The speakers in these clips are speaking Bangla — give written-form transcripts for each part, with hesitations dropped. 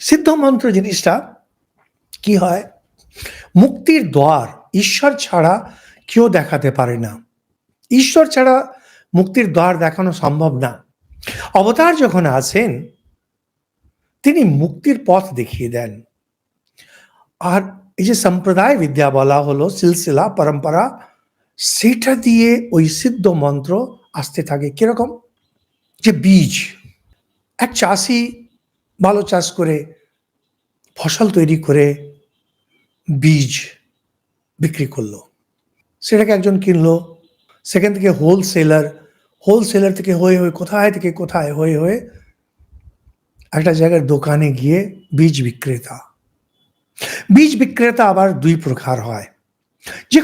সিদ্ধ মন্ত্র জিনিসটা কি হয়, মুক্তির দ্বার ঈশ্বর ছাড়া কেউ দেখাতে পারে না। ঈশ্বর ছাড়া মুক্তির দ্বার দেখানো সম্ভব না। অবতার যখন আসেন তিনি মুক্তির পথ দেখিয়ে দেন। আর এই যে সম্প্রদায় বিদ্যা বলা হলো, সিলসিলা পরম্পরা, সেটা দিয়ে ওই সিদ্ধ মন্ত্র আসতে থাকে। কিরকম, যে বীজ, এক চাষি ভালো চাষ করে ফসল তৈরি করে বীজ বিক্রি করলো, সেটাকে একজন কিনলো, সেখান থেকে হোলসেলার থেকে হয়ে কোথায় থেকে কোথায় হয়ে একটা জায়গার দোকানে গিয়ে বীজ বিক্রেতা আবার দুই প্রকার হয়। যে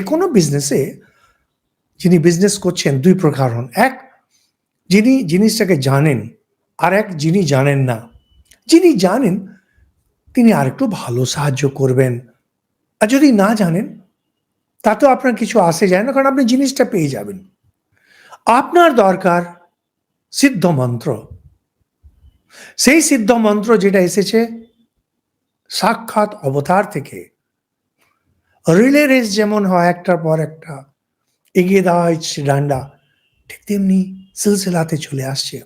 কোনো বিজনেসে যিনি বিজনেস করছেন দুই প্রকার হন। এক, যিনি জিনিসটাকে জানেন, আর এক যিনি জানেন না। যিনি জানেন তিনি আরেকটু ভালো সাহায্য করবেন, আর যদি না জানেন তাতেও আপনার কিছু আসে যায় না, কারণ আপনি জিনিসটা পেয়ে যাবেন। আপনার দরকার সিদ্ধ মন্ত্র, সেই সিদ্ধ মন্ত্র যেটা এসেছে সাক্ষাৎ অবতার থেকে। রিলে রেস যেমন হয় একটার পর একটা এগিয়ে দেওয়া হচ্ছে ডান্ডা, ঠিক তেমনি সিলসিলাতে চলে আসছে।